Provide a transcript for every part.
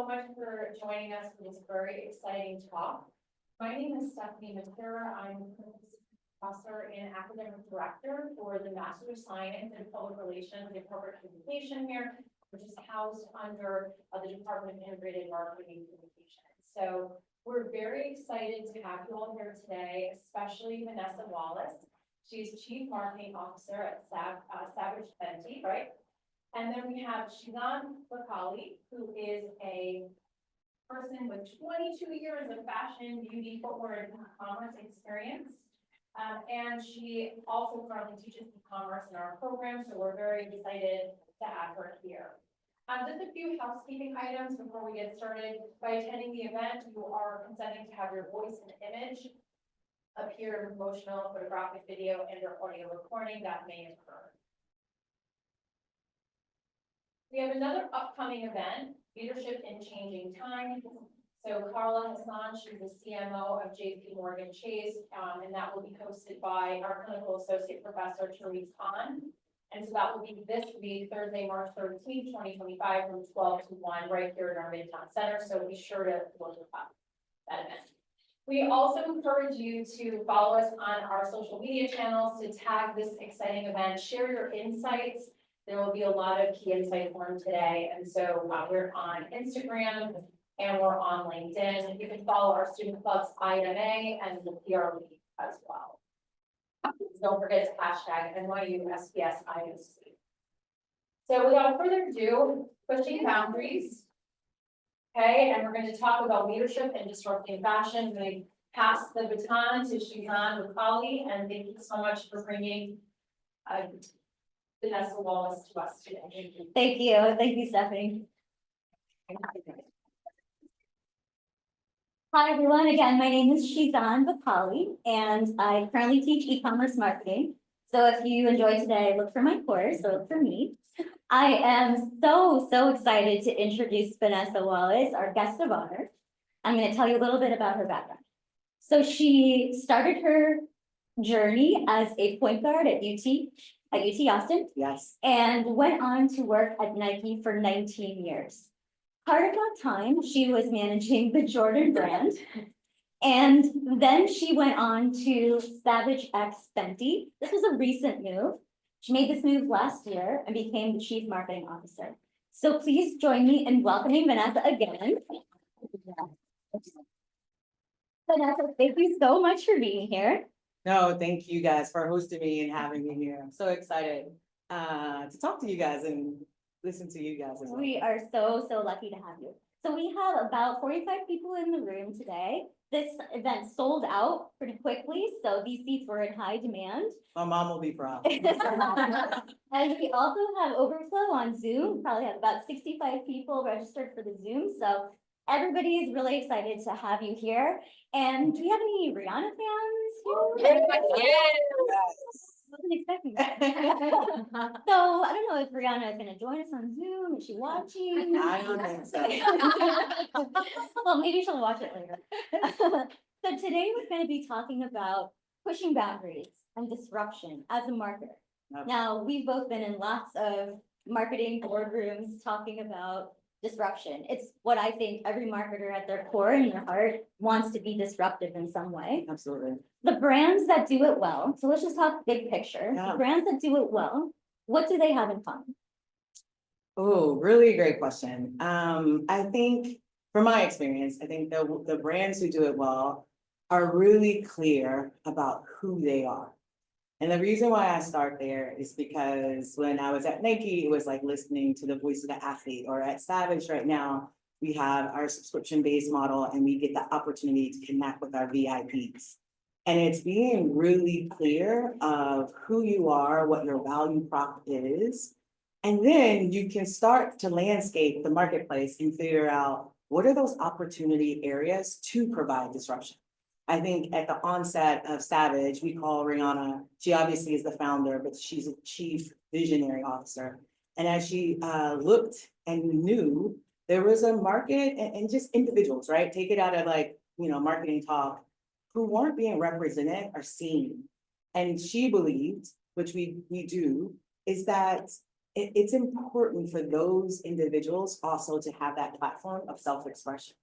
so much for joining us for this very exciting talk. My name is Stephanie Matera. I'm a professor and academic director for the Master of Science in Public Relations and Corporate Communication here, which is housed under the Department of Integrated Marketing and Communication. So we're very excited to have you all here today, especially Vanessa Wallace. She's Chief Marketing Officer at Savage X Fenty, right? And then we have Sheezan Bakali, who is a person with 22 years of fashion, beauty, footwear, and e-commerce experience. And she also currently teaches e-commerce in our program, so we're very excited to have her here. Just a few housekeeping items before we get started. By attending the event, you are consenting to have your voice and image appear in promotional, photographic, video, and/or audio recording that may occur. We have another upcoming event, Leadership in Changing Times. So Carla Hassan, she's the CMO of JPMorgan Chase, and that will be hosted by our clinical associate professor, Therese Khan. And so that will be this week, Thursday, March 13th, 2025, from 12 to 1, right here in our Midtown Center. So be sure to look up that event. We also encourage you to follow us on our social media channels, to tag this exciting event, share your insights. There will be a lot of key insights learned today. And so we're on Instagram and we're on LinkedIn. You can follow our student clubs, IM&A and the PR League as well. Don't forget to hashtag NYU SPS IM&C. So without further ado, pushing boundaries. Okay, and we're going to talk about leadership and disrupting fashion. I'm going to pass the baton to Sheezan Bakali, and thank you so much for bringing Vanessa Wallace to us today. Thank you, Stephanie. Hi everyone, again, my name is Sheezan Bakali, and I currently teach e-commerce marketing. So if you enjoyed today, look for my course, or look for me. I am so excited to introduce Vanessa Wallace, our guest of honor. I'm going to tell you a little bit about her background. So she started her journey as a point guard at UT Austin. Yes. And went on to work at Nike for 19 years. Part of that time, she was managing the Jordan brand. And then she went on to Savage X Fenty. This was a recent move. She made this move last year and became the Chief Marketing Officer. So please join me in welcoming Vanessa again. Vanessa, thank you so much for being here. No, thank you guys for hosting me and having me here. I'm so excited to talk to you guys and listen to you guys as well. We are so lucky to have you. So we have about 45 people in the room today. This event sold out pretty quickly, so these seats were in high demand. My mom will be proud. And we also have overflow on Zoom. Probably have about 65 people registered for the Zoom. So everybody is really excited to have you here. And do we have any Rihanna fans here? Yes. Wasn't expecting that. So I don't know if Rihanna is going to join us on Zoom. Is she watching? I don't think so. Well, maybe she'll watch it later. So today we're going to be talking about pushing boundaries and disruption as a marketer. Okay. Now, we've both been in lots of marketing boardrooms talking about disruption. It's what I think every marketer at their core and their heart wants to be disruptive in some way. Absolutely. The brands that do it well, so let's just talk big picture. Yeah. The brands that do it well, what do they have in common? Oh, really great question. I think from my experience, I think the brands who do it well are really clear about who they are. And the reason why I start there is because when I was at Nike, it was like listening to the voice of the athlete, or at Savage right now, we have our subscription-based model and we get the opportunity to connect with our VIPs. And it's being really clear of who you are, what your value prop is. And then you can start to landscape the marketplace and figure out what are those opportunity areas to provide disruption. I think at the onset of Savage, we call Rihanna, she obviously is the founder, but she's a chief visionary officer. And as she looked and knew there was a market and just individuals, right? Take it out of like, marketing talk, who weren't being represented or seen. And she believed, which we do, is that it's important for those individuals also to have that platform of self-expression.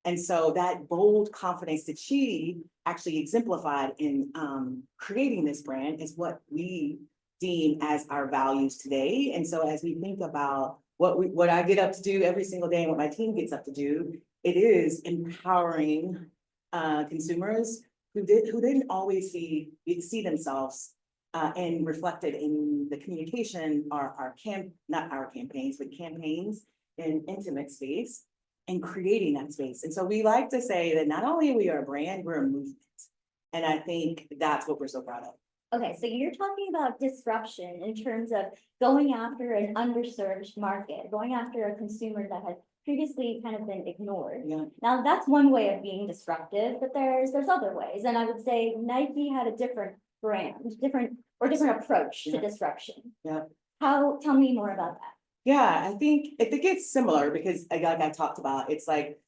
And so that bold confidence that she actually exemplified in creating this brand is what we deem as our values today. And so as we think about what I get up to do every single day and what my team gets up to do, it is empowering consumers who didn't always see themselves and reflected in the communication, not our campaigns, but campaigns in intimate space and creating that space. And so we like to say that not only are we a brand, we're a movement. And I think that's what we're so proud of. Okay, so you're talking about disruption in terms of going after an underserved market, going after a consumer that had previously kind of been ignored. Yeah. Now, that's one way of being disruptive, but there's other ways. And I would say Nike had a different brand, different approach to disruption. Yeah. Tell me more about that. Yeah, I think it's similar because like I talked about, it's like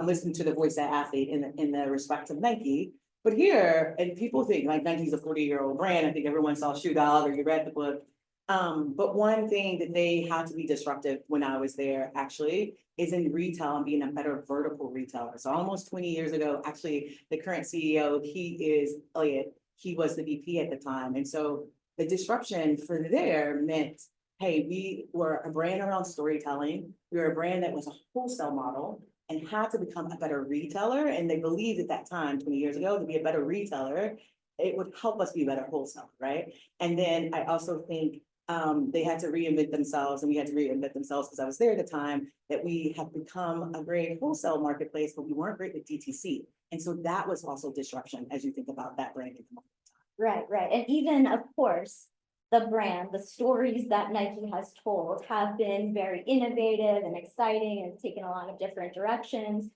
listen to the voice of that athlete in the respect of Nike. But here, and people think like Nike's a 40-year-old brand. I think everyone saw Shoe Dog or you read the book. But one thing that they had to be disruptive when I was there actually is in retail and being a better vertical retailer. So almost 20 years ago, actually, the current CEO, he is Elliot. He was the VP at the time. And so the disruption for there meant, hey, we were a brand around storytelling. We were a brand that was a wholesale model and had to become a better retailer. And they believed at that time, 20 years ago, to be a better retailer, it would help us be a better wholesaler, right? And then I also think they had to reinvent themselves, and we had to reinvent themselves because I was there at the time, that we have become a great wholesale marketplace, but we weren't great with DTC. And so that was also disruption as you think about that brand. Right. And even, of course, the brand, the stories that Nike has told have been very innovative and exciting and taken a lot of different directions.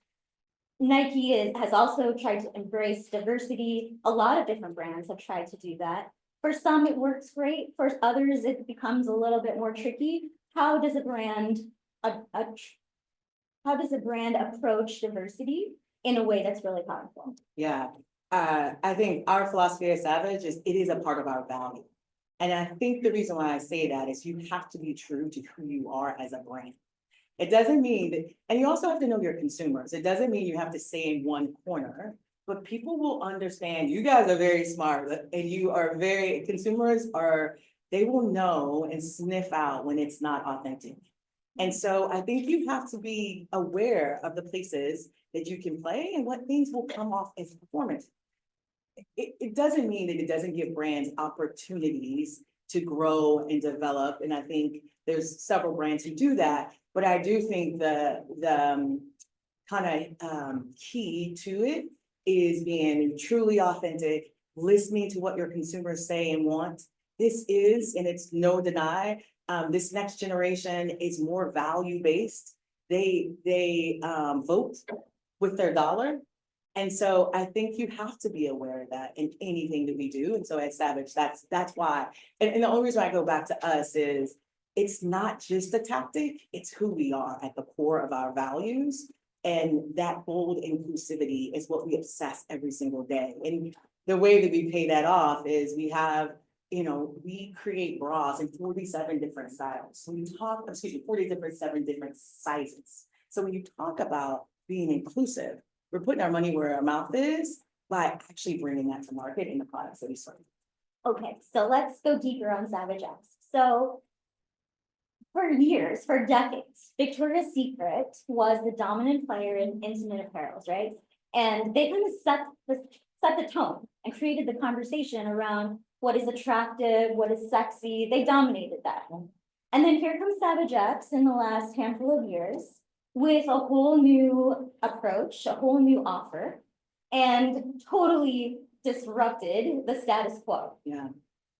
Nike has also tried to embrace diversity. A lot of different brands have tried to do that. For some, it works great. For others, it becomes a little bit more tricky. How does a brand approach diversity in a way that's really powerful? Yeah, I think our philosophy at Savage is it is a part of our value. And I think the reason why I say that is you have to be true to who you are as a brand. It doesn't mean that, and you also have to know your consumers. It doesn't mean you have to stay in one corner, but people will understand. You guys are very smart and you are consumers they will know and sniff out when it's not authentic. And so I think you have to be aware of the places that you can play and what things will come off as performance. It doesn't mean that it doesn't give brands opportunities to grow and develop. And I think there's several brands who do that, but I do think the kind of key to it is being truly authentic, listening to what your consumers say and want. This is, and it's no deny, this next generation is more value-based. They vote with their dollar. And so I think you have to be aware of that in anything that we do. And so at Savage, that's why. And the only reason I go back to us is it's not just a tactic, it's who we are at the core of our values. And that bold inclusivity is what we obsess every single day. And the way that we pay that off is we have, we create bras in 47 different styles. So 47 different sizes. So when you talk about being inclusive, we're putting our money where our mouth is by actually bringing that to market in the products that we serve. Okay, so let's go deeper on Savage X. So for years, for decades, Victoria's Secret was the dominant player in intimate apparels, right? And they kind of set the tone and created the conversation around what is attractive, what is sexy. They dominated that. And then here comes Savage X in the last handful of years with a whole new approach, a whole new offer, and totally disrupted the status quo. Yeah.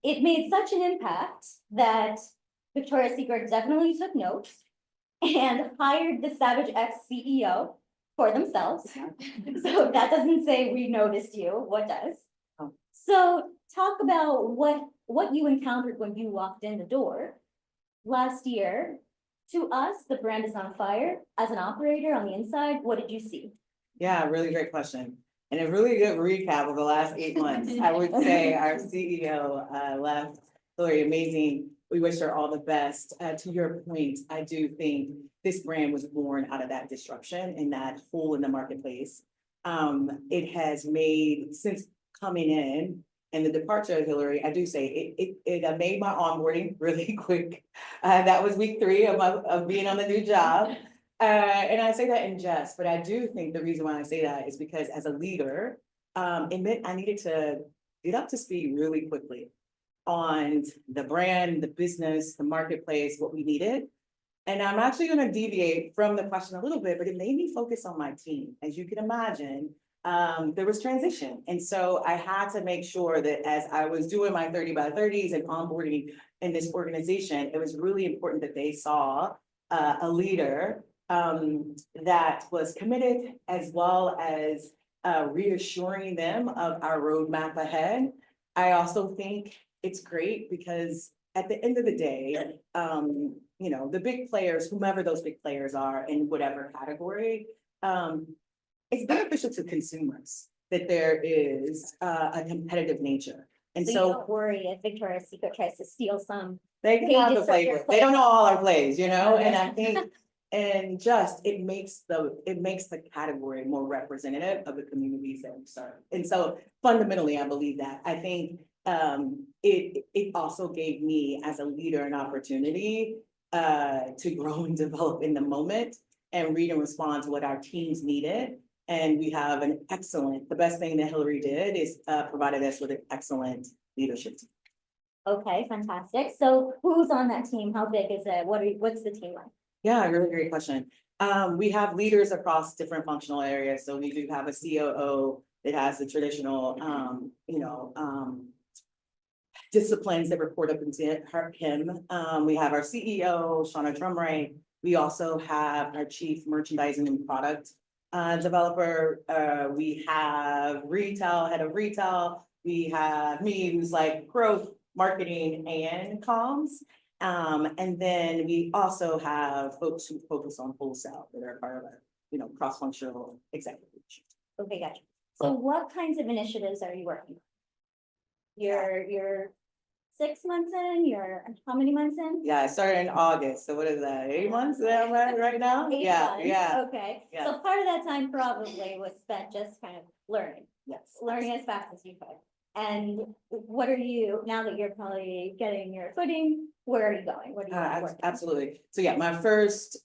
It made such an impact that Victoria's Secret definitely took notes and hired the Savage X CEO for themselves. So that doesn't say we noticed you, what does? Oh. So talk about what you encountered when you walked in the door last year. To us, the brand is on fire. As an operator on the inside, what did you see? Yeah, really great question. And a really good recap of the last 8 months. I would say our CEO left Hillary, amazing. We wish her all the best. To your point, I do think this brand was born out of that disruption and that hole in the marketplace. It has made, since coming in and the departure of Hillary, I do say it made my onboarding really quick. That was week 3 of being on the new job. And I say that in jest, but I do think the reason why I say that is because as a leader, it meant I needed to get up to speed really quickly on the brand, the business, the marketplace, what we needed. And I'm actually going to deviate from the question a little bit, but it made me focus on my team. As you can imagine, there was transition. And so I had to make sure that as I was doing my 30 by 30s and onboarding in this organization, it was really important that they saw a leader that was committed, as well as reassuring them of our roadmap ahead. I also think it's great because at the end of the day, you know, the big players, whomever those big players are in whatever category, it's beneficial to consumers that there is a competitive nature. And So you so don't worry if Victoria's Secret tries to steal some. they can have the pages from your flavor. They don't know all our plays, you know, Okay. and I think, and just, it makes the category more representative of the communities that we serve. And so fundamentally, I believe that. I think it also gave me as a leader an opportunity to grow and develop in the moment and read and respond to what our teams needed. And we have the best thing that Hillary did is provided us with an excellent leadership team. Okay, fantastic. So who's on that team? How big is it? What's the team like? Yeah, really great question. We have leaders across different functional areas. So we do have a COO that has the traditional, disciplines that report up into him. We have our CEO, Shauna Drumright. We also have our chief merchandising and product developer. We have retail, head of retail. We have me, who's like growth, marketing, and comms. And then we also have folks who focus on wholesale that are part of our, cross-functional executive leadership. Okay, gotcha. So what kinds of initiatives are you working on? You're 6 months in, you're how many months in? Yeah, I started in August. So what is that? 8 months? Is that right now? 8 Yeah, months, yeah. okay. Yeah. So part of that time probably was spent just kind of learning Yes. as fast as you could. And what are you, now that you're probably getting your footing, where are you going? What are you working on? Absolutely. So yeah, my first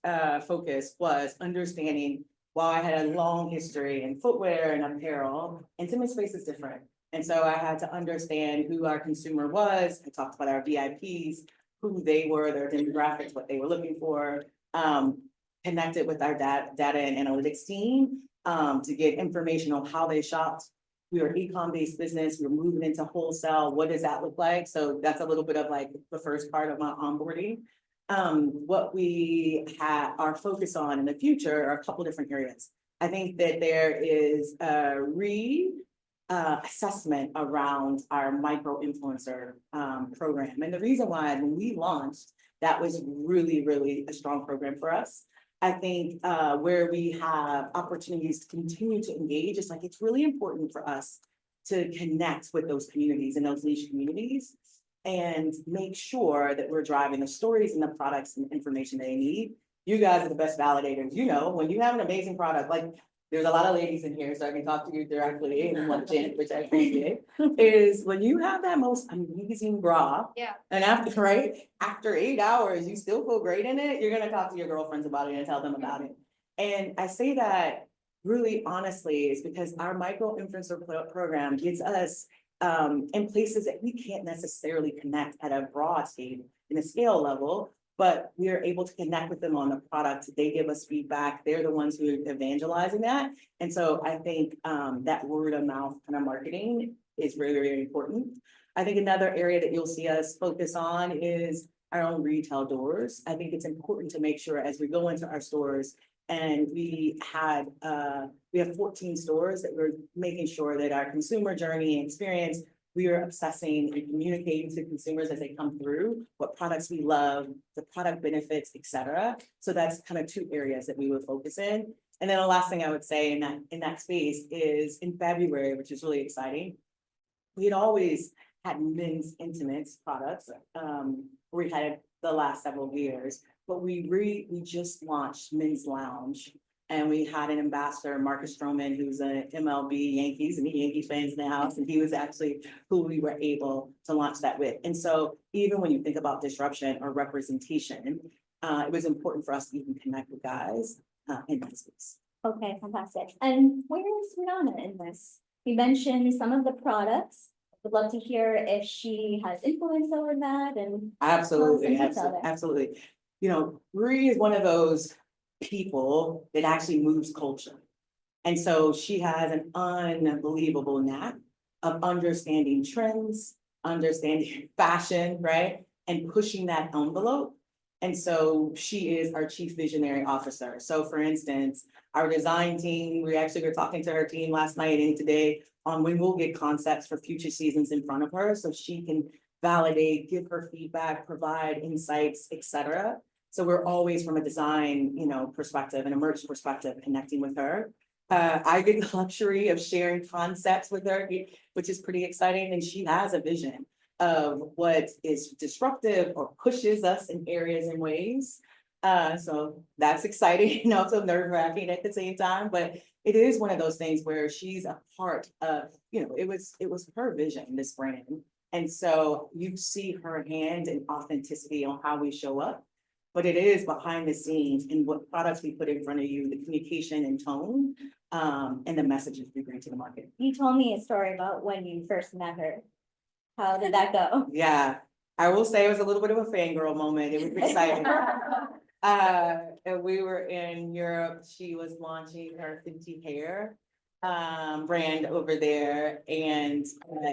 focus was understanding, while I had a long history in footwear and apparel, intimate space is different. And so I had to understand who our consumer was. I talked about our VIPs, who they were, their demographics, what they were looking for, connected with our data and analytics team to get information on how they shopped. We were an e-com based business. We were moving into wholesale. What does that look like? So that's a little bit of like the first part of my onboarding. What we are focused on in the future are a couple different areas. I think that there is a assessment around our micro influencer program. And the reason why, when we launched, that was really, really a strong program for us. I think where we have opportunities to continue to engage, it's like, it's really important for us to connect with those communities and those niche communities and make sure that we're driving the stories and the products and information they need. You guys are the best validators. When you have an amazing product, like there's a lot of ladies in here, so I can talk to you directly, and one Jen, which I appreciate, is when you have that most amazing bra. Yeah. And after 8 hours, you still feel great in it, you're gonna talk to your girlfriends about it and tell them about it. And I say that really honestly is because our micro influencer program gets us in places that we can't necessarily connect at a broad scale, in a scale level. But we are able to connect with them on the product. They give us feedback. They're the ones who are evangelizing that. And so I think that word of mouth kind of marketing is very, very important. I think another area that you'll see us focus on is our own retail doors. I think it's important to make sure as we go into our stores, and we have 14 stores, that we're making sure that our consumer journey and experience, we are obsessing and communicating to consumers as they come through what products we love, the product benefits, et cetera. So that's kind of 2 areas that we would focus in. And then the last thing I would say in that space is in February, which is really exciting. We had always had men's intimates products, we had the last several years, but we just launched men's lounge. And we had an ambassador, Marcus Stroman, who's an MLB Yankees and Yankee fans in the house, and he was actually who we were able to launch that with. And so even when you think about disruption or representation, it was important for us to even connect with guys in that space. Okay, fantastic. And where is Rihanna in this? You mentioned some of the products. Would love to hear if she has influence over that and. Absolutely, Awesome. absolutely, absolutely. You know, Ree is one of those people that actually moves culture. And so she has an unbelievable knack of understanding trends, understanding fashion, right? And pushing that envelope. And so she is our chief visionary officer. So for instance, our design team, we actually were talking to her team last night and today on when we'll get concepts for future seasons in front of her so she can validate, give her feedback, provide insights, etc. So we're always from a design, perspective and a merch perspective, connecting with her. I get the luxury of sharing concepts with her, which is pretty exciting. And she has a vision of what is disruptive or pushes us in areas and ways. So that's exciting and also nerve-wracking at the same time. But it is one of those things where she's a part of, it was her vision, this brand. And so you see her hand and authenticity on how we show up. But it is behind the scenes in what products we put in front of you, the communication and tone, and the messages we bring to the market. You told me a story about when you first met her. How did that go? Yeah, I will say it was a little bit of a fangirl moment. It was exciting. And we were in Europe. She was launching her Fenty hair brand over there. And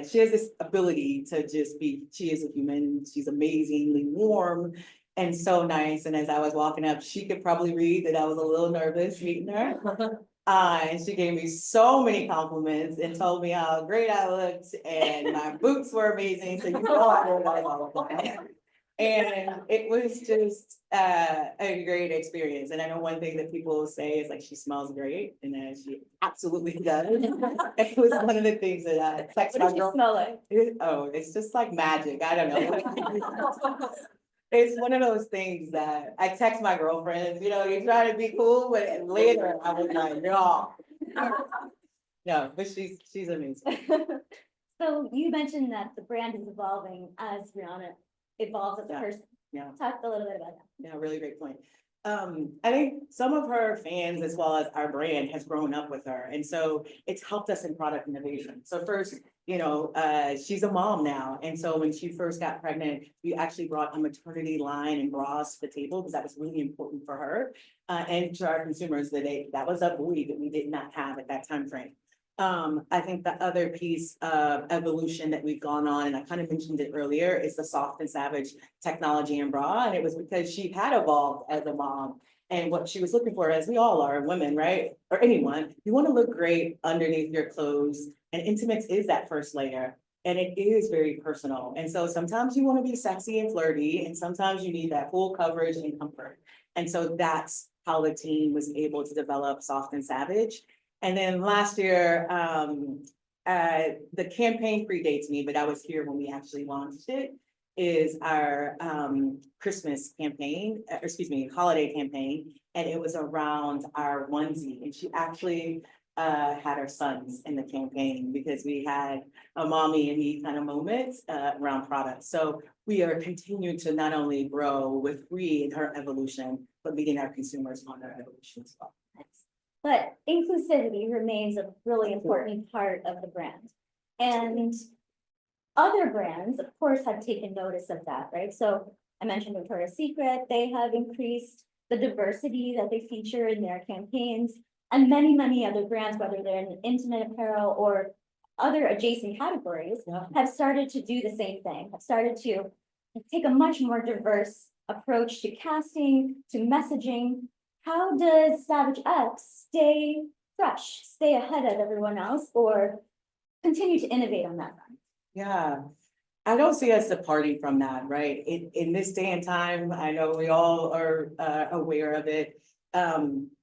she has this ability to just she is a human. She's amazingly warm and so nice. And as I was walking up, she could probably read that I was a little nervous meeting her. And she gave me so many compliments and told me how great I looked and my boots were amazing. So I know that all of that. And it was just a great experience. And I know one thing that people say is like, she smells great. And then she absolutely does. It was one of the things that I text my girl. Smell like? It's just like magic. I don't know. It's one of those things that I text my girlfriends, you try to be cool, but later I was like, no. No, but she's amazing. So you mentioned that the brand is evolving as Rihanna evolves as a person. Yeah. Talk a little bit about that. Yeah, really great point. I think some of her fans, as well as our brand, has grown up with her. And so it's helped us in product innovation. So first, she's a mom now. And so when she first got pregnant, we actually brought a maternity line and bras to the table because that was really important for her. And to our consumers, that was a void that we did not have at that time frame. I think the other piece of evolution that we've gone on, and I kind of mentioned it earlier, is the soft and savage technology and bra. And it was because she had evolved as a mom. And what she was looking for, as we all are women, right? Or anyone, you want to look great underneath your clothes. And intimates is that first layer. And it is very personal. And so sometimes you want to be sexy and flirty, and sometimes you need that full coverage and comfort. And so that's how the team was able to develop Soft and Savage. And then last year, the campaign predates me, but I was here when we actually launched it, is our Christmas campaign, holiday campaign. And it was around our onesie. And she actually had her sons in the campaign because we had a mommy and me kind of moment around products. So we are continuing to not only grow with Ree and her evolution, but meeting our consumers on their evolution as well. But inclusivity remains a really important part of the brand. And other brands, of course, have taken notice of that, right? So I mentioned Victoria's Secret, they have increased the diversity that they feature in their campaigns. And many, many other brands, whether they're in intimate apparel or other adjacent categories, have started to do the same thing, have started to take a much more diverse approach to casting, to messaging. How does Savage X stay fresh, stay ahead of everyone else, or continue to innovate on that front? Yeah, I don't see us departing from that, right? In this day and time, I know we all are aware of it.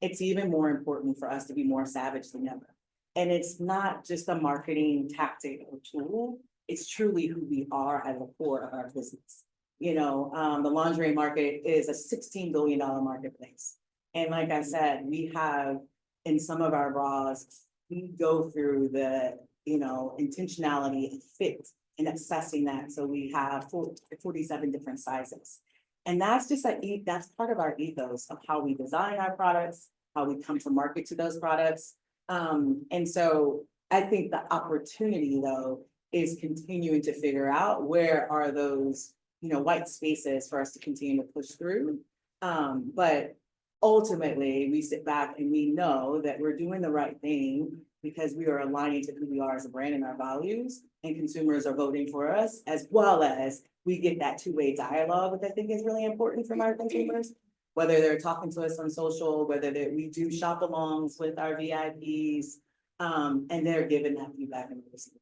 It's even more important for us to be more savage than ever. And it's not just a marketing tactic or tool, it's truly who we are at the core of our business. You know, the lingerie market is a $16 billion marketplace. And like I said, we have in some of our bras, we go through the, you know, intentionality and fit and assessing that. So we have 47 different sizes. And that's just that's part of our ethos of how we design our products, how we come to market to those products. And so I think the opportunity though is continuing to figure out where are those, you know, white spaces for us to continue to push through. But ultimately, we sit back and we know that we're doing the right thing because we are aligning to who we are as a brand and our values, and consumers are voting for us, as well as we get that two-way dialogue, which I think is really important from our consumers, whether they're talking to us on social, whether we do shop alongs with our VIPs, and they're giving that feedback and listening.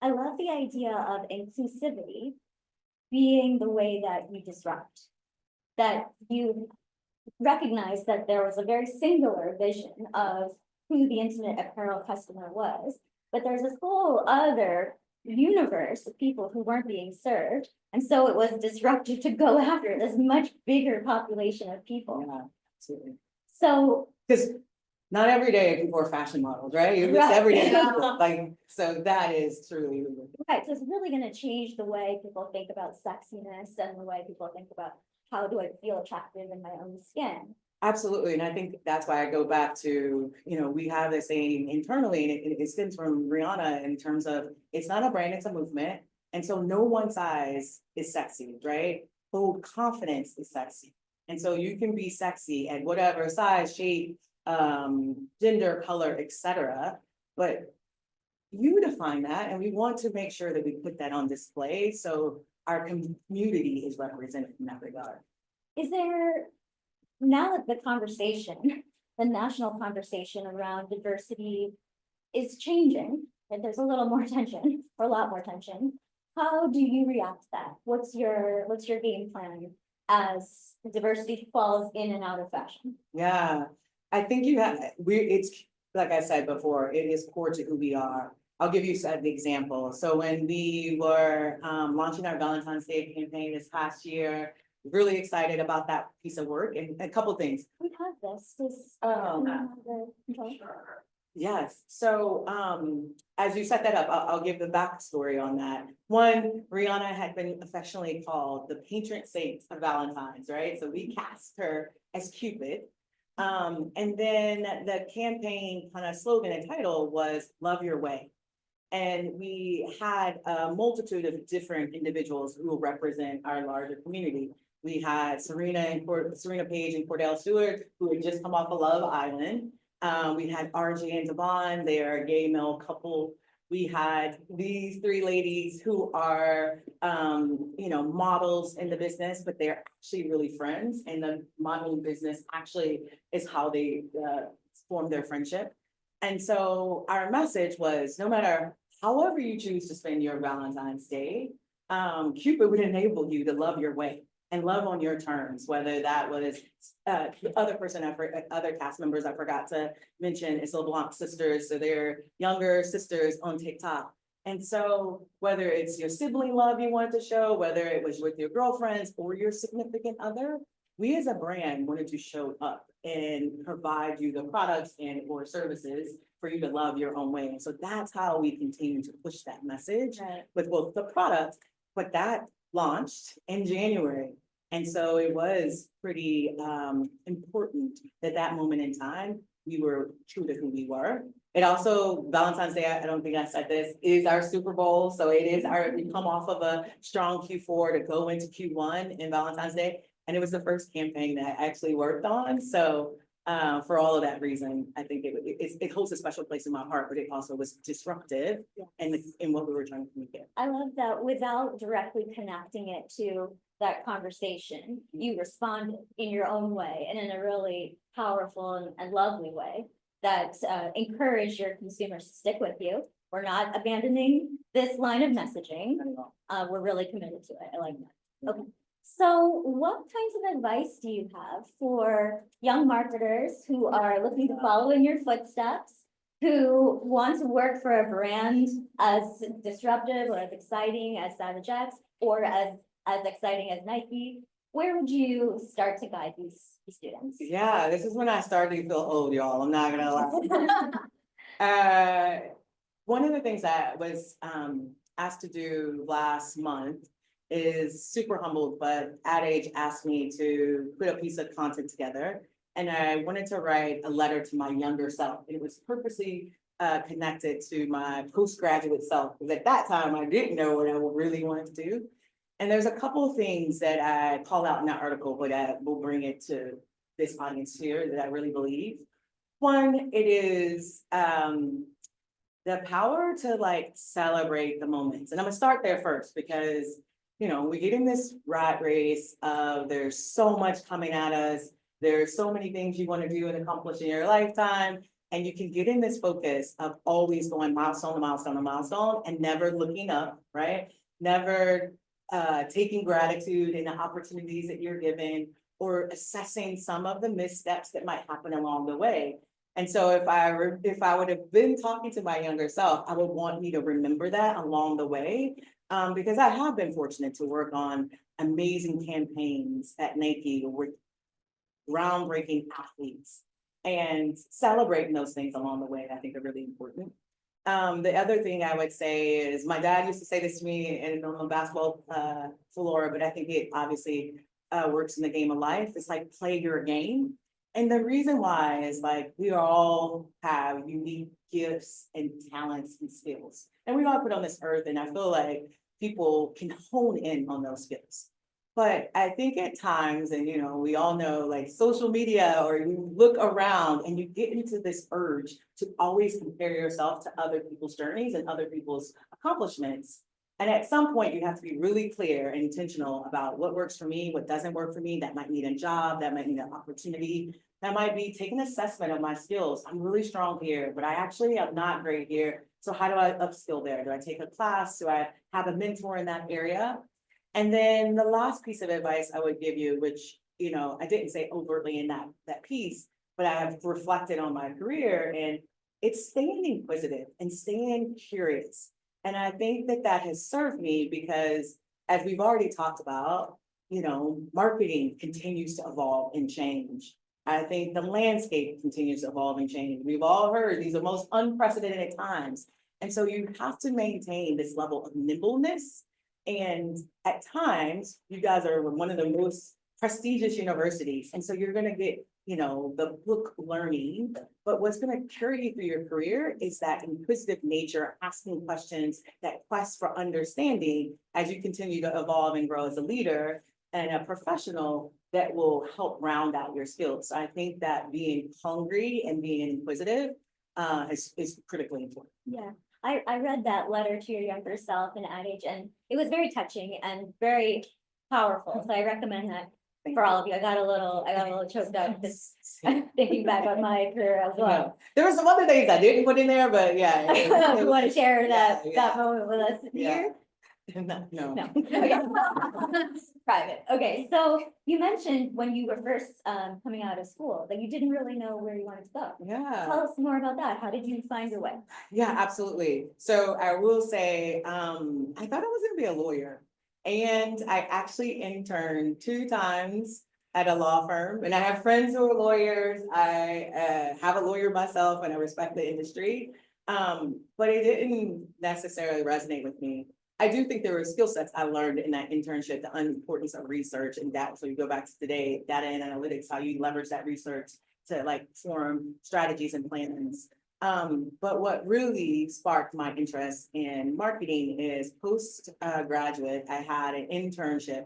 I love the idea of inclusivity being the way that you disrupt, that you recognize that there was a very singular vision of who the intimate apparel customer was, but there's this whole other universe of people who weren't being served. And so it was disruptive to go after this much bigger population of people. Yeah, absolutely. So, because not every day people are fashion models, right? It's Right. every day, like, so that is truly. right, so it's really gonna change the way people think about sexiness and the way people think about how do I feel attractive in my own skin. Absolutely, and I think that's why I go back to, you know, we have this saying internally, and it stems from Rihanna in terms of, it's not a brand, it's a movement. And so no one size is sexy, right? Bold confidence is sexy. And so you can be sexy at whatever size, shape, gender, color, etc. But you define that, and we want to make sure that we put that on display, so our community is represented in that regard. Is there, now that the conversation, the national conversation around diversity is changing, and there's a little more tension, or a lot more tension, how do you react to that? What's your game plan as diversity falls in and out of fashion? Yeah, I think it's, like I said before, it is core to who we are. I'll give you an example. So when we were launching our Valentine's Day campaign this past year, really excited about that piece of work, and a couple things. We have this. Yes, so as you set that up, I'll give the backstory on that. One, Rihanna had been affectionately called the patron saint of Valentine's, right? So we cast her as Cupid. And then the campaign kind of slogan and title was Love Your Way. And we had a multitude of different individuals who will represent our larger community. We had Serena Page and Cordell Stewart, who had just come off of Love Island. We had RJ and Devon, they are a gay male couple. We had these three ladies who are, you know, models in the business, but they're actually really friends. And the modeling business actually is how they form their friendship. And so our message was, no matter however you choose to spend your Valentine's Day, Cupid would enable you to love your way and love on your terms, whether that was the other cast members I forgot to mention is LeBlanc sisters, so they're younger sisters on TikTok. And so whether it's your sibling love you wanted to show, whether it was with your girlfriends or your significant other, we as a brand wanted to show up and provide you the products and or services for you to love your own way. And so that's how we continue to push that message with both the product, but that launched in January. And so it was pretty important that that moment in time, we were true to who we were. It also, Valentine's Day, I don't think I said this, is our Super Bowl. So it is we come off of a strong Q4 to go into Q1 in Valentine's Day. And it was the first campaign that I actually worked on. So for all of that reason, I think it holds a special place in my heart, but it also was disruptive in what we were trying to communicate. I love that without directly connecting it to that conversation, you responded in your own way and in a really powerful and lovely way that encouraged your consumers to stick with you. We're not abandoning this line of messaging. We're really committed to it. I like that. Okay. So what kinds of advice do you have for young marketers who are looking to follow in your footsteps, who want to work for a brand as disruptive or as exciting as Savage X or as exciting as Nike, where would you start to guide these students? Yeah, this is when I started to feel old, y'all. I'm not gonna lie. One of the things I was asked to do last month is super humbled, but AdAge asked me to put a piece of content together. And I wanted to write a letter to my younger self. It was purposely connected to my postgraduate self, because at that time I didn't know what I really wanted to do. And there's a couple of things that I call out in that article, but I will bring it to this audience here that I really believe. One, it is the power to like celebrate the moments. And I'm gonna start there first because, you know, we get in this rat race of there's so much coming at us. There's so many things you want to do and accomplish in your lifetime. And you can get in this focus of always going milestone to milestone to milestone and never looking up, right? Never taking gratitude in the opportunities that you're given or assessing some of the missteps that might happen along the way. And so if I would have been talking to my younger self, I would want me to remember that along the way. Because I have been fortunate to work on amazing campaigns at Nike with groundbreaking athletes, and celebrating those things along the way, I think are really important. The other thing I would say is my dad used to say this to me and on the basketball floor, but I think it obviously works in the game of life. It's like play your game. And the reason why is like we all have unique gifts and talents and skills. And we all put on this earth, and I feel like people can hone in on those skills. But I think at times, and you know, we all know like social media, or you look around and you get into this urge to always compare yourself to other people's journeys and other people's accomplishments. And at some point, you have to be really clear and intentional about what works for me, what doesn't work for me. That might need a job, that might need an opportunity, that might be take an assessment of my skills. I'm really strong here, but I actually am not great here. So how do I upskill there? Do I take a class? Do I have a mentor in that area? And then the last piece of advice I would give you, which, you know, I didn't say overtly in that piece, but I have reflected on my career, and it's staying inquisitive and staying curious. And I think that that has served me because, as we've already talked about, you know, marketing continues to evolve and change. I think the landscape continues to evolve and change. We've all heard these are most unprecedented times. And so you have to maintain this level of nimbleness. And at times, you guys are one of the most prestigious universities. And so you're going to get, you know, the book learning. But what's going to carry you through your career is that inquisitive nature, asking questions, that quest for understanding as you continue to evolve and grow as a leader and a professional that will help round out your skills. So I think that being hungry and being inquisitive is critically important. Yeah, I read that letter to your younger self in AdAge, and it was very touching and very powerful. So I recommend that for all of you. I got a little choked up just thinking back on my career as well. There were some other things I didn't put in there, but yeah. You want to share that moment with us here? No. No. Okay. Private. Okay, so you mentioned when you were first coming out of school that you didn't really know where you wanted to go. Yeah. Tell us more about that. How did you find your way? Yeah, absolutely. So I will say, I thought I was gonna be a lawyer. And I actually interned 2 times at a law firm, and I have friends who are lawyers. I have a lawyer myself, and I respect the industry. But it didn't necessarily resonate with me. I do think there were skill sets I learned in that internship, the importance of research and data. So you go back to today, data and analytics, how you leverage that research to like form strategies and plans. But what really sparked my interest in marketing is post-graduate, I had an internship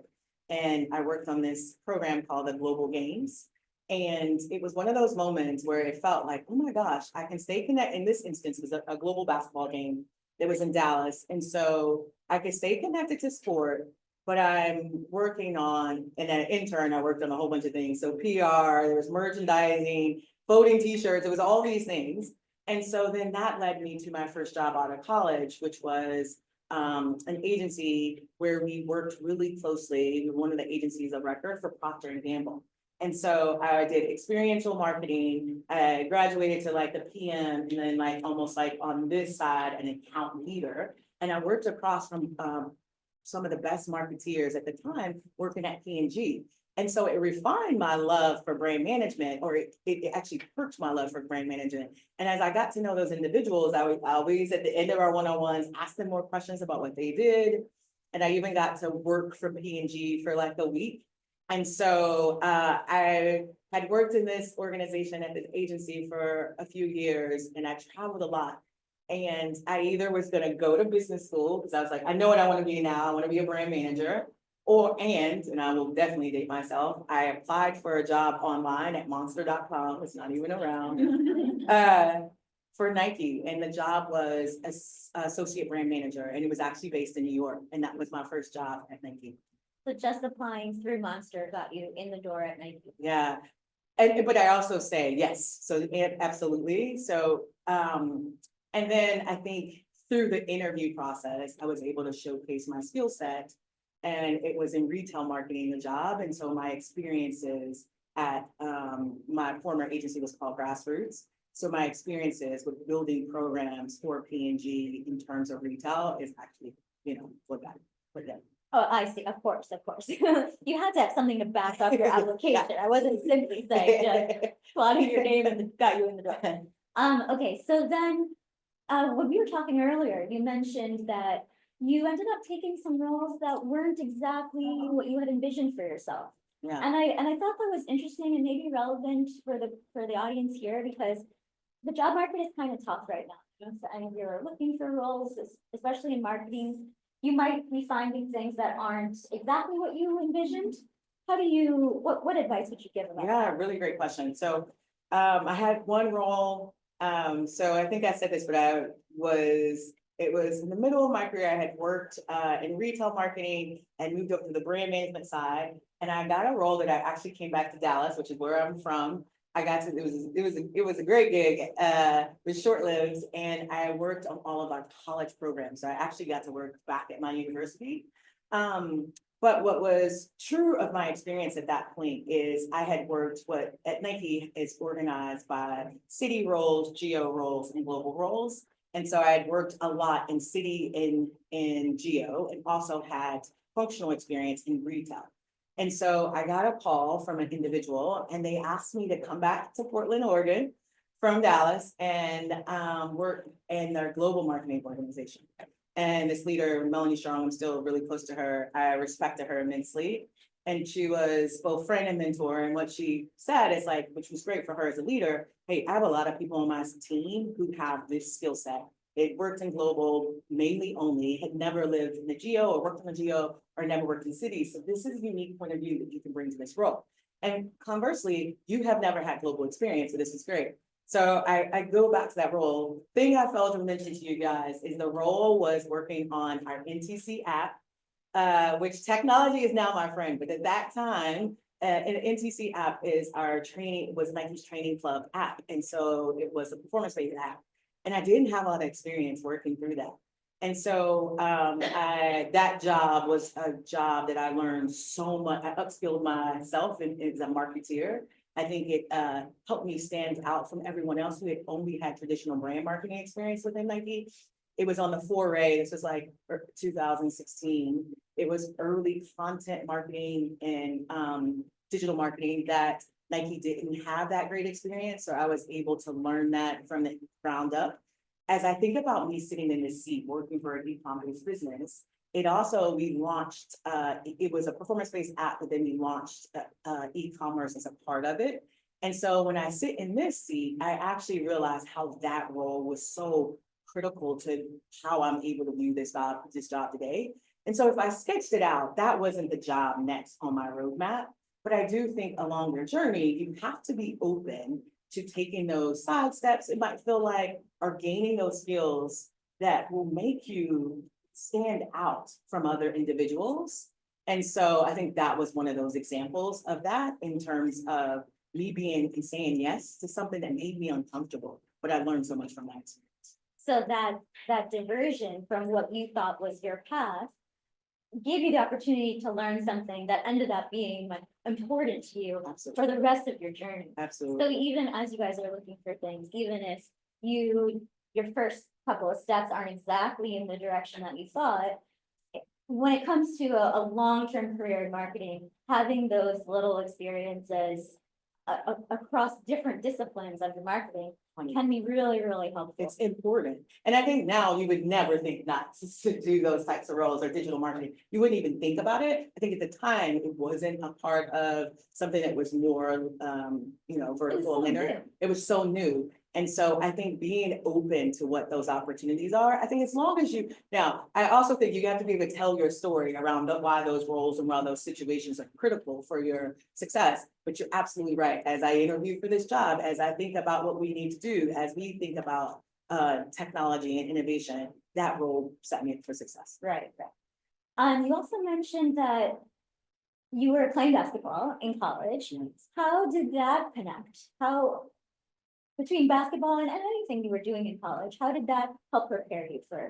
and I worked on this program called the Global Games. And it was one of those moments where it felt like, oh my gosh, I can stay connected. In this instance, it was a global basketball game that was in Dallas. And so I could stay connected to sport, but I'm working on, and as an intern, I worked on a whole bunch of things. So PR, there was merchandising, folding t-shirts, it was all these things. And so then that led me to my first job out of college, which was an agency where we worked really closely. We were one of the agencies of record for Procter & Gamble. And so I did experiential marketing. I graduated to like the PM and then like almost like on this side, an account leader. And I worked across from some of the best marketeers at the time working at P&G. And so it refined my love for brand management, or it actually perked my love for brand management. And as I got to know those individuals, I would always, at the end of our one-on-ones, ask them more questions about what they did. And I even got to work for P&G for like a week. And so I had worked in this organization at this agency for a few years, and I traveled a lot. And I either was gonna go to business school, because I was like, I know what I want to be now, I want to be a brand manager. And I will definitely date myself, I applied for a job online at monster.com, it's not even around, for Nike. And the job was associate brand manager, and it was actually based in New York. And that was my first job at Nike. So just applying through Monster got you in the door at Nike. Yeah, but I also say yes, so absolutely. So, and then I think through the interview process, I was able to showcase my skill set. And it was in retail marketing, the job. And so my experiences at my former agency was called Grassroots. So my experiences with building programs for P&G in terms of retail is actually, what got it. Oh, I see, of course, of course. You had to have something to back up your application. I wasn't simply saying just plotting your name and got you in the door. Okay, so then, when we were talking earlier, you mentioned that you ended up taking some roles that weren't exactly what you had envisioned for yourself. Yeah. And I thought that was interesting and maybe relevant for the audience here, because the job market is kind of tough right now. And if you're looking for roles, especially in marketing, you might be finding things that aren't exactly what you envisioned. What advice would you give about Yeah, that? really great question. So I had one role. So I think I said this, but it was in the middle of my career. I had worked in retail marketing and moved up to the brand management side. And I got a role that I actually came back to Dallas, which is where I'm from. It was a great gig, it was short-lived, and I worked on all of our college programs. So I actually got to work back at my university. But what was true of my experience at that point is I had worked at Nike is organized by city roles, geo roles, and global roles. And so I had worked a lot in city in geo, and also had functional experience in retail. And so I got a call from an individual, and they asked me to come back to Portland, Oregon from Dallas and work in their global marketing organization. And this leader, Melanie Strong, I'm still really close to her. I respected her immensely. And she was both friend and mentor. And what she said is like, which was great for her as a leader, hey, I have a lot of people on my team who have this skill set. It worked in global, mainly only, had never lived in the geo or worked in the geo or never worked in cities. So this is a unique point of view that you can bring to this role. And conversely, you have never had global experience, so this is great. So I go back to that role. Thing I failed to mention to you guys is the role was working on our NTC app, which technology is now my friend, but at that time, an NTC app was Nike's training club app. And so it was a performance-based app. And I didn't have a lot of experience working through that. And so that job was a job that I learned so much. I upskilled myself as a marketeer. I think it helped me stand out from everyone else who had only had traditional brand marketing experience within Nike. It was on the foray, this was like 2016. It was early content marketing and digital marketing that Nike didn't have that great experience. So I was able to learn that from the ground up. As I think about me sitting in this seat working for an e-commerce business, we launched, it was a performance-based app, but then we launched e-commerce as a part of it. And so when I sit in this seat, I actually realized how that role was so critical to how I'm able to do this job today. And so if I sketched it out, that wasn't the job next on my roadmap. But I do think along your journey, you have to be open to taking those side steps, it might feel like, or gaining those skills that will make you stand out from other individuals. And so I think that was one of those examples of that in terms of me being and saying yes to something that made me uncomfortable, but I learned so much from that experience. So that diversion from what you thought was your path gave you the opportunity to learn something that ended up being like important to you Absolutely, for the rest of your journey. absolutely. So even as you guys are looking for things, even if your first couple of steps aren't exactly in the direction that you thought, when it comes to a long-term career in marketing, having those little experiences across different disciplines of the marketing can be really, really helpful. It's important. And I think now you would never think not to do those types of roles or digital marketing. You wouldn't even think about it. I think at the time, it wasn't a part of something that was more, vertical. so and new. It was so new. And so I think being open to what those opportunities are, I think as long as now, I also think you have to be able to tell your story around why those roles and why those situations are critical for your success. But you're absolutely right. As I interview for this job, as I think about what we need to do, as we think about technology and innovation, that role set me up for success. Right. You also mentioned that you were playing basketball in college. How did that connect? Between basketball and anything you were doing in college, how did that help prepare you for?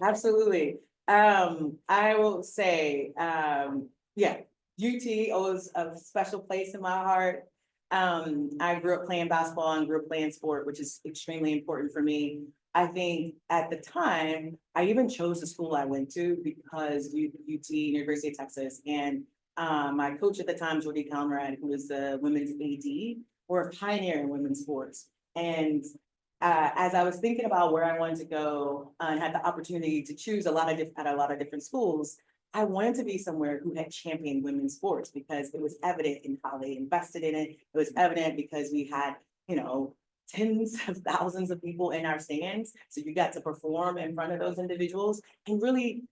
Absolutely. I will say, UT owes a special place in my heart. I grew up playing basketball and grew up playing sport, which is extremely important for me. I think at the time, I even chose the school I went to because UT, University of Texas, and my coach at the time, Jordy Conrad, who was the women's AD, were a pioneer in women's sports. And as I was thinking about where I wanted to go and had the opportunity to choose at a lot of different schools, I wanted to be somewhere who had championed women's sports because it was evident in how they invested in it. It was evident because we had, tens of thousands of people in our stands. So you got to perform in front of those individuals and really,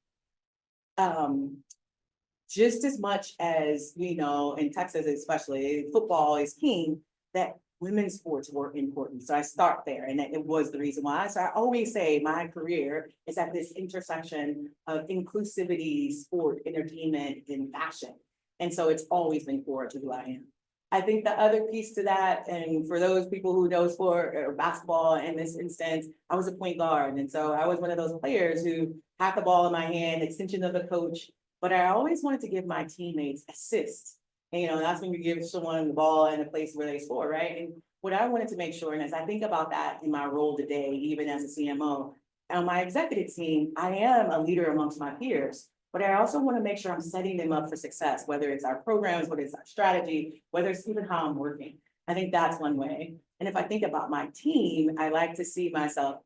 just as much as we know in Texas, especially football is king, that women's sports were important. So I start there, and it was the reason why. So I always say my career is at this intersection of inclusivity, sport, entertainment, and fashion. And so it's always been core to who I am. I think the other piece to that, and for those people who know sport or basketball in this instance, I was a point guard. And so I was one of those players who had the ball in my hand, extension of the coach, but I always wanted to give my teammates assists. And that's when you give someone the ball in a place where they score, right? And what I wanted to make sure, and as I think about that in my role today, even as a CMO, on my executive team, I am a leader amongst my peers, but I also want to make sure I'm setting them up for success, whether it's our programs, whether it's our strategy, whether it's even how I'm working. I think that's one way. And if I think about my team, I like to see myself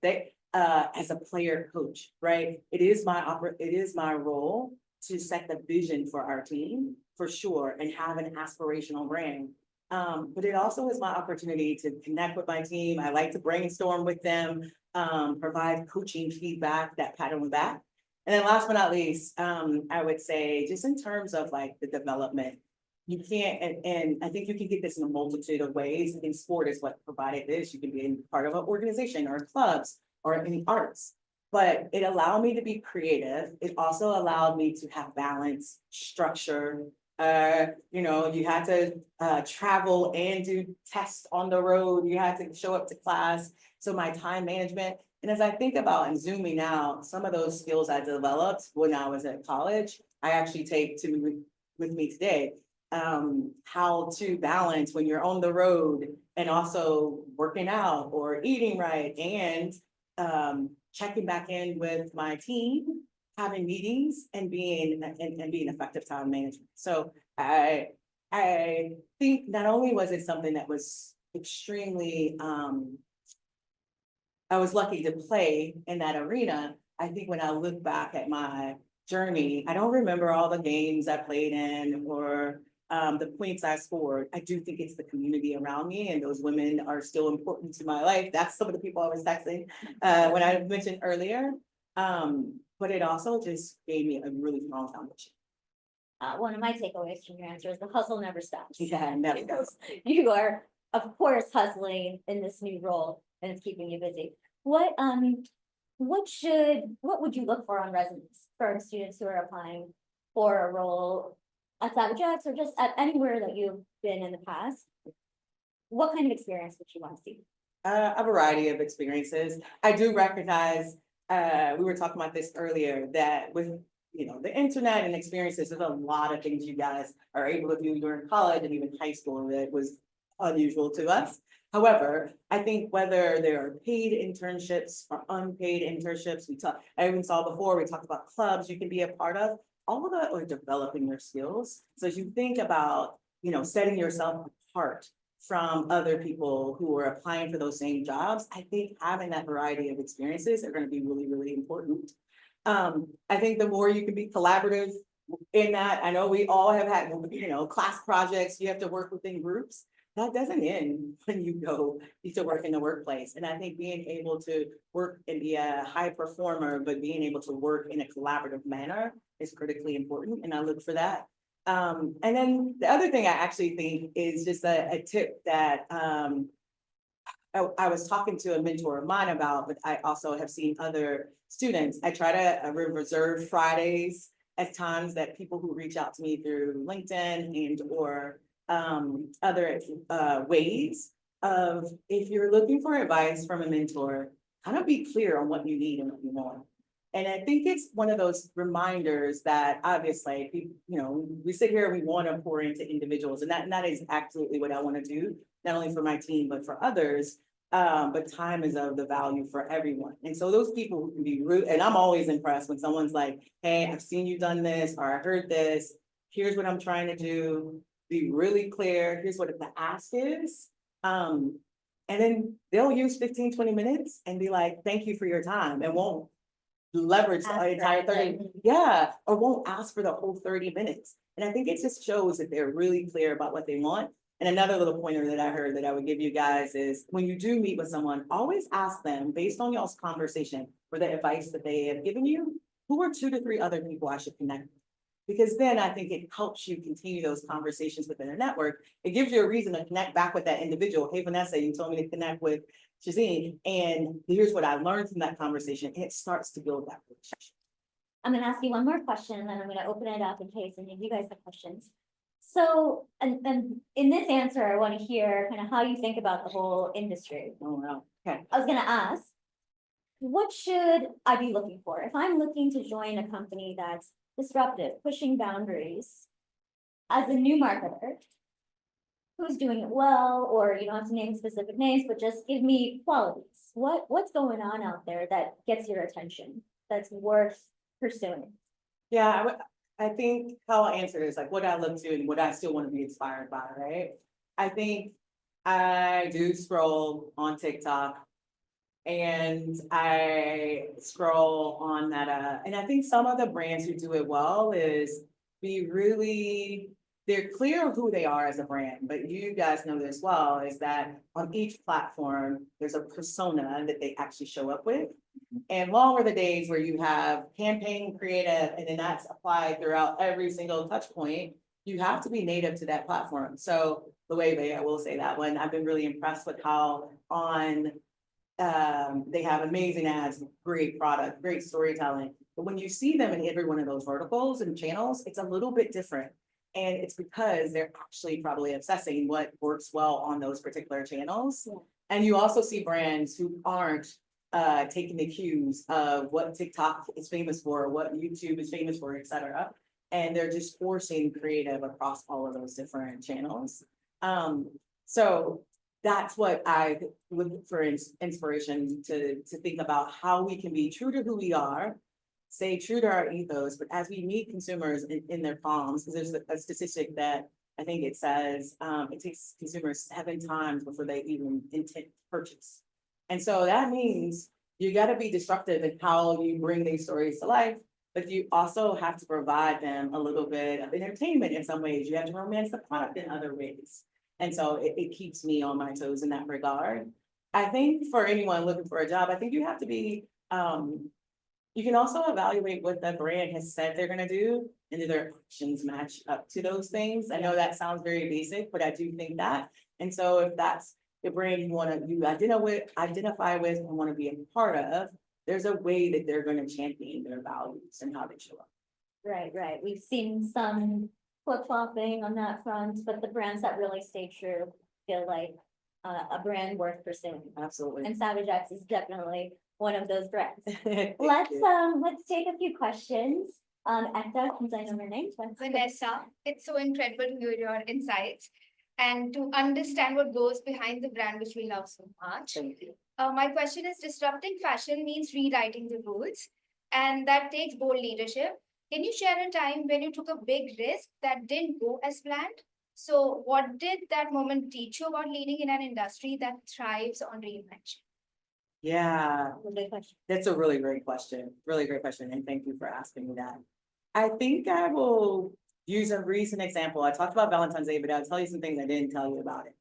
as a player coach, right? It is my role to set the vision for our team, for sure, and have an aspirational brand. But it also is my opportunity to connect with my team. I like to brainstorm with them, provide coaching feedback, that pat on the back. And then last but not least, I would say just in terms of like the development, you can't, and I think you can get this in a multitude of ways. I think sport is what provided this. You can be in part of an organization or clubs or in arts. But it allowed me to be creative. It also allowed me to have balance, structure. You had to travel and do tests on the road. You had to show up to class. So my time management. And as I think about and zooming out, some of those skills I developed when I was at college, I actually take with me today. How to balance when you're on the road and also working out or eating right and checking back in with my team, having meetings and being effective time management. So I think not only was it something that was extremely, I was lucky to play in that arena. I think when I look back at my journey, I don't remember all the games I played in or the points I scored. I do think it's the community around me, and those women are still important to my life. That's some of the people I was texting when I mentioned earlier. But it also just gave me a really strong foundation. One of my takeaways from your answer is the hustle never stops. Yeah, never does. You are, of course, hustling in this new role, and it's keeping you busy. What would you look for on resumes for students who are applying for a role at Savage X or just at anywhere that you've been in the past? What kind of experience would you want to see? A variety of experiences. I do recognize, we were talking about this earlier, that with the internet and experiences. There's a lot of things you guys are able to do during college and even high school that was unusual to us. However, I think whether there are paid internships or unpaid internships, I even saw before, we talked about clubs you can be a part of, all of that are developing your skills. So as you think about, setting yourself apart from other people who are applying for those same jobs, I think having that variety of experiences are going to be really, really important. I think the more you can be collaborative in that, I know we all have had, class projects, you have to work within groups. That doesn't end when you go to work in the workplace. And I think being able to work and be a high performer, but being able to work in a collaborative manner is critically important. And I look for that. And then the other thing I actually think is just a tip that I was talking to a mentor of mine about, but I also have seen other students. I try to reserve Fridays as times that people who reach out to me through LinkedIn and or other ways of, if you're looking for advice from a mentor, kind of be clear on what you need and what you want. And I think it's one of those reminders that obviously, we sit here and we want to pour into individuals, and that is absolutely what I want to do, not only for my team, but for others. But time is of the value for everyone. And so those people who can be rude, and I'm always impressed when someone's like, hey, I've seen you done this, or I heard this, here's what I'm trying to do, be really clear, here's what the ask is. And then they'll use 15, 20 minutes and be like, thank you for your time, and won't leverage the entire 30, or won't ask for the whole 30 minutes. And I think it just shows that they're really clear about what they want. And another little pointer that I heard that I would give you guys is when you do meet with someone, always ask them, based on y'all's conversation or the advice that they have given you, who are 2 to 3 other people I should connect with? Because then I think it helps you continue those conversations within a network. It gives you a reason to connect back with that individual. Hey, Vanessa, you told me to connect with Sheezan, and here's what I learned from that conversation. And it starts to build that relationship. I'm gonna ask you one more question, and then I'm gonna open it up in case any of you guys have questions. So, and in this answer, I want to hear kind of how you think about the whole industry. Oh, wow. Okay. I was gonna ask, what should I be looking for? If I'm looking to join a company that's disruptive, pushing boundaries, as a new marketer, who's doing it well, or you don't have to name specific names, but just give me qualities. What's going on out there that gets your attention, that's worth pursuing? Yeah, I think how I answer is like what I look to and what I still want to be inspired by, right? I think I do scroll on TikTok and I scroll on Meta. And I think some of the brands who do it well is they're clear of who they are as a brand, but you guys know this well, is that on each platform, there's a persona that they actually show up with. And long are the days where you have campaign creative and then that's applied throughout every single touch point. You have to be native to that platform. So the way I will say that one, I've been really impressed with how they have amazing ads, great product, great storytelling. But when you see them in every one of those verticals and channels, it's a little bit different. And it's because they're actually probably obsessing what works well on those particular channels. Yeah. And you also see brands who aren't taking the cues of what TikTok is famous for, what YouTube is famous for, et cetera. And they're just forcing creative across all of those different channels. So that's what I look for inspiration to think about how we can be true to who we are, stay true to our ethos, but as we meet consumers in their palms, because there's a statistic that I think it says it takes consumers 7 times before they even intend to purchase. And so that means you got to be disruptive in how you bring these stories to life, but you also have to provide them a little bit of entertainment in some ways. You have to romance the product in other ways. And so it keeps me on my toes in that regard. I think for anyone looking for a job, I think you have to be, you can also evaluate what the brand has said they're going to do and do their actions match up to those things. I know that sounds very basic, but I do think that. And so if that's the brand you identify with and want to be a part of, there's a way that they're going to champion their values and how they show up. Right. We've seen some flip-flopping on that front, but the brands that really stay true feel like a brand worth pursuing. Absolutely. And Savage X is definitely one of those brands. Let's take a few questions. Ekta, since I know your name. Vanessa, it's so incredible to hear your insights and to understand what goes behind the brand which we love so much. Thank you. My question is disrupting fashion means rewriting the rules, and that takes bold leadership. Can you share a time when you took a big risk that didn't go as planned? So, what did that moment teach you about leading in an industry that thrives on reinvention? Yeah, Good question. that's a really great question, and thank you for asking me that. I think I will use a recent example. I talked about Valentine's Day, but I'll tell you some things I didn't tell you about it.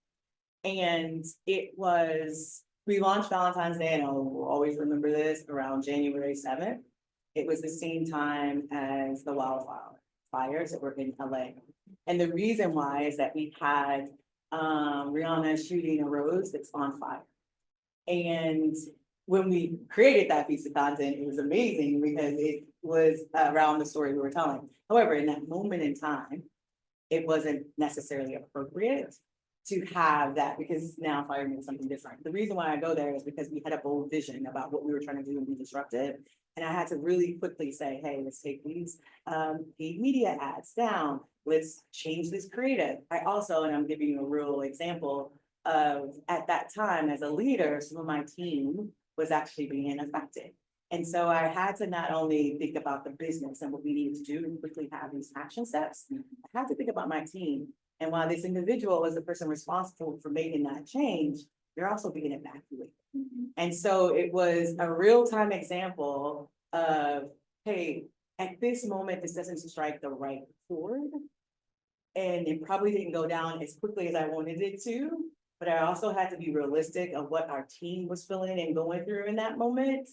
And it was, we launched Valentine's Day, and I'll always remember this, around January 7th. It was the same time as the wildfires that were in LA. And the reason why is that we had Rihanna shooting a rose that's on fire. And when we created that piece of content, it was amazing because it was around the story we were telling. However, in that moment in time, it wasn't necessarily appropriate to have that because now fire means something different. The reason why I go there is because we had a bold vision about what we were trying to do and be disruptive. And I had to really quickly say, hey, let's take these paid media ads down. Let's change this creative. I also, and I'm giving you a real example of at that time as a leader, some of my team was actually being affected. And so I had to not only think about the business and what we needed to do and quickly have these action steps, I had to think about my team. And while this individual was the person responsible for making that change, they're also being evacuated. And so it was a real-time example of, hey, at this moment, this doesn't strike the right chord. And it probably didn't go down as quickly as I wanted it to, but I also had to be realistic of what our team was feeling and going through in that moment.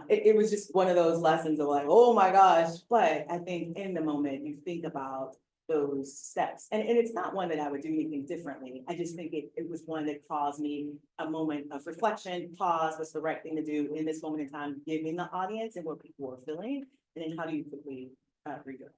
It was just one of those lessons of like, oh my gosh, but I think in the moment you think about those steps. And it's not one that I would do anything differently. I just think it was one that caused me a moment of reflection, pause, what's the right thing to do in this moment in time, giving the audience and what people are feeling, and then how do you quickly redo it.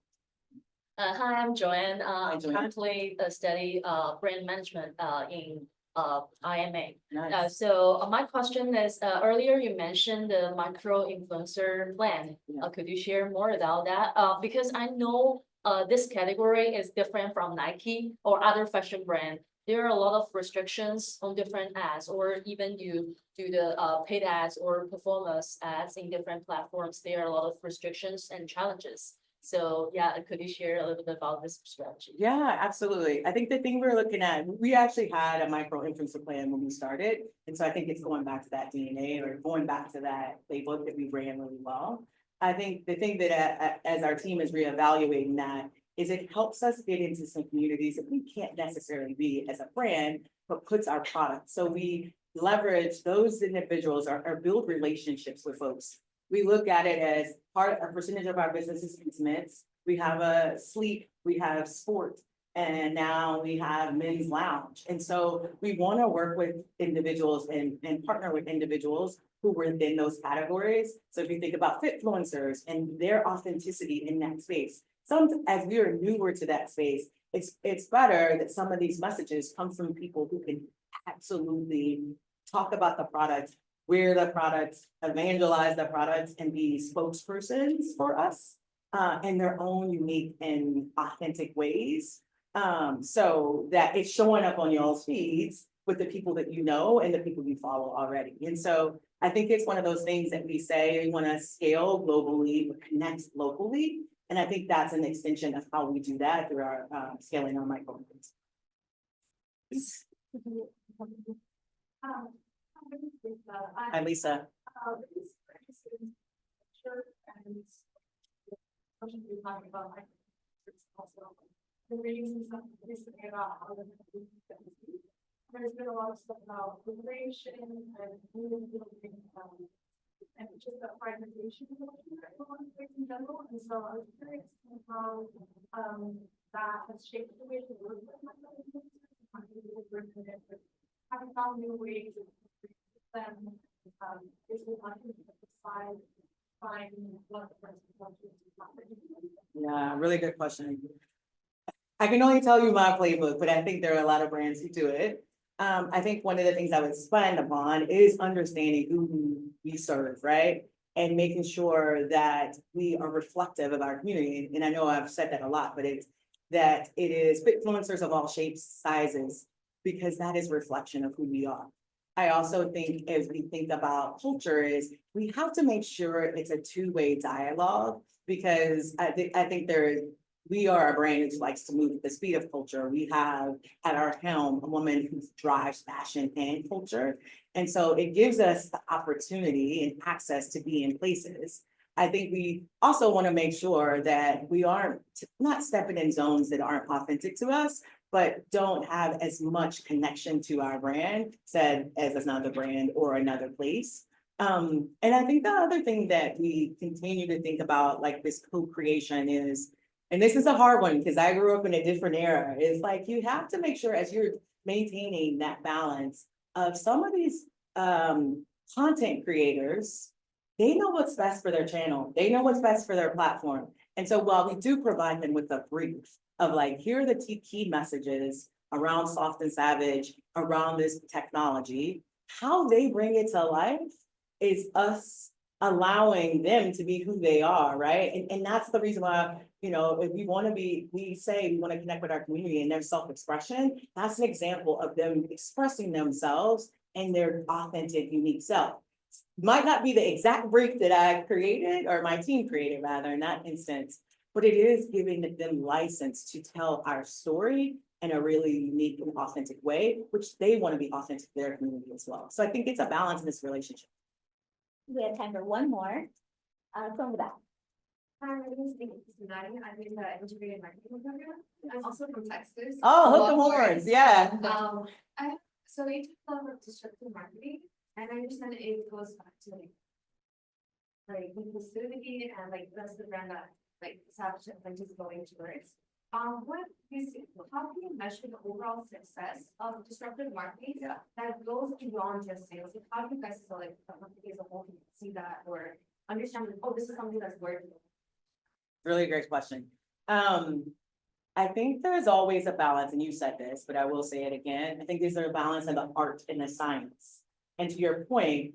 Hi, I'm Joanne. Hi, Joanne. Currently study brand management in IMA. Nice. So my question is, earlier you mentioned the micro influencer plan. Yeah. Could you share more about that? Because I know this category is different from Nike or other fashion brand. There are a lot of restrictions on different ads, or even you do the paid ads or performance ads in different platforms. There are a lot of restrictions and challenges. So yeah, could you share a little bit about this strategy? Yeah, absolutely. I think the thing we're looking at, we actually had a micro influencer plan when we started. And so I think it's going back to that DNA or going back to that playbook that we ran really well. I think the thing that as our team is reevaluating that is it helps us get into some communities that we can't necessarily be as a brand, but puts our product. So we leverage those individuals or build relationships with folks. We look at it as a percentage of our business is intimates. We have a sleep, we have sport, and now we have men's lounge. And so we want to work with individuals and partner with individuals who were within those categories. So if you think about fitfluencers and their authenticity in that space, as we are newer to that space, it's better that some of these messages come from people who can absolutely talk about the product, wear the product, evangelize the product, and be spokespersons for us in their own unique and authentic ways. So that it's showing up on y'all's feeds with the people that you know and the people you follow already. And so I think it's one of those things that we say we want to scale globally, but connect locally. And I think that's an extension of how we do that through our scaling our micro. Hi, Lisa. There's been a lot of stuff about liberation and just the fragmentation of in general. And so I was curious how that has shaped the way you work with having found new ways of them basically find what the person Yeah, really good question. I can only tell you my playbook, but I think there are a lot of brands who do it. I think one of the things I would expand upon is understanding who we serve, right? and making sure that we are reflective of our community. And I know I've said that a lot, but it's that it is influencers of all shapes, sizes, because that is reflection of who we are. I also think as we think about culture is we have to make sure it's a two-way dialogue, because I think we are a brand who likes to move at the speed of culture. We have at our helm a woman who drives fashion and culture. And so it gives us the opportunity and access to be in places. I think we also want to make sure that we aren't not stepping in zones that aren't authentic to us, but don't have as much connection to our brand said as another brand or another place. And I think the other thing that we continue to think about, like this co-creation is, and this is a hard one because I grew up in a different era, is like you have to make sure as you're maintaining that balance of some of these content creators, they know what's best for their channel, they know what's best for their platform. And so while we do provide them with a brief of like, here are the key messages around Soft and Savage, around this technology, how they bring it to life is us allowing them to be who they are, right? And that's the reason why, you know, if we want to be, we say we want to connect with our community and their self-expression, that's an example of them expressing themselves and their authentic, unique self. Might not be the exact brief that I created or my team created rather in that instance, but it is giving them license to tell our story in a really unique and authentic way, which they want to be authentic to their community as well. So I think it's a balance in this relationship. We have time for one more. From the back. Hi, my name is Sunani. I'm in the integrated marketing program. I'm also from Texas. Oh, hook the horns, yeah. So we talk about disruptive marketing, and I understand it goes back to like inclusivity and like that's the brand that like Savage X Fenty is going towards. How do you measure the overall success of disruptive marketing that goes beyond just sales? Like, how do you guys feel like the company as a whole can see that or understand, oh, this is something that's working? Really great question. I think there's always a balance, and you said this, but I will say it again. I think there's a balance of the art and the science. And to your point,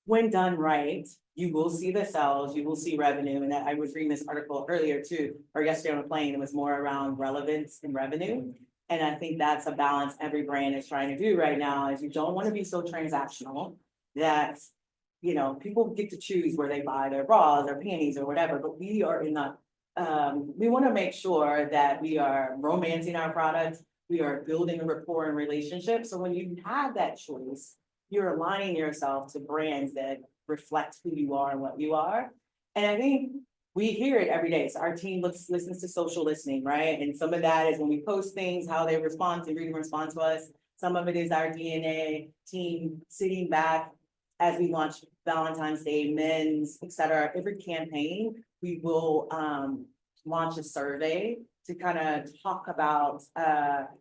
when done right, you will see the sales, you will see revenue. And I was reading this article earlier too, or yesterday on a plane, it was more around relevance and revenue. And I think that's a balance every brand is trying to do right now, is you don't want to be so transactional that, you know, people get to choose where they buy their bras or panties or whatever, but we are in the, we want to make sure that we are romancing our products, we are building a rapport and relationship. So when you have that choice, you're aligning yourself to brands that reflect who you are and what you are. And I think we hear it every day. So our team listens to social listening, right? And some of that is when we post things, how they respond to, read and respond to us. Some of it is our DNA team sitting back as we launch Valentine's Day, men's, et cetera. Every campaign, we will launch a survey to kind of talk about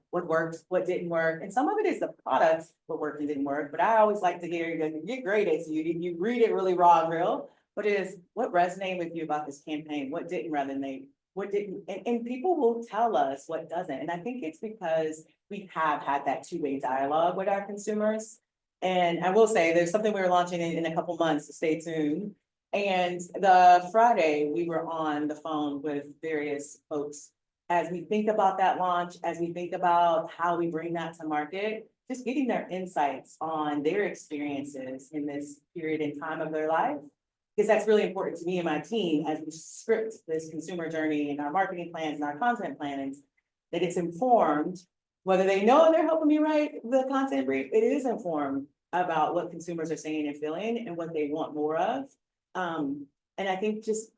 what worked, what didn't work. And some of it is the products, what worked and didn't work. But I always like to hear you get graded. So you read it really raw and real, but it is what resonated with you about this campaign, what didn't resonate, what didn't, and people will tell us what doesn't. And I think it's because we have had that two-way dialogue with our consumers. And I will say there's something we're launching in a couple months, so stay tuned. And the Friday, we were on the phone with various folks as we think about that launch, as we think about how we bring that to market, just getting their insights on their experiences in this period in time of their life. Because that's really important to me and my team as we script this consumer journey and our marketing plans and our content plans, that it's informed, whether they know they're helping me write the content brief, it is informed about what consumers are saying and feeling and what they want more of. And I think just,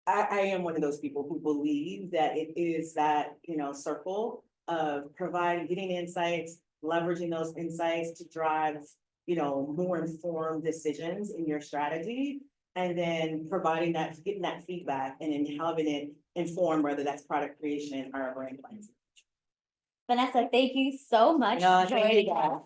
I am one of those people who believe that it is that, you know, circle of providing, getting insights, leveraging those insights to drive, you know, more informed decisions in your strategy. And then providing that, getting that feedback and then having it inform whether that's product creation or brand plans. Vanessa, thank you so much No, for thank you, joining guys. us.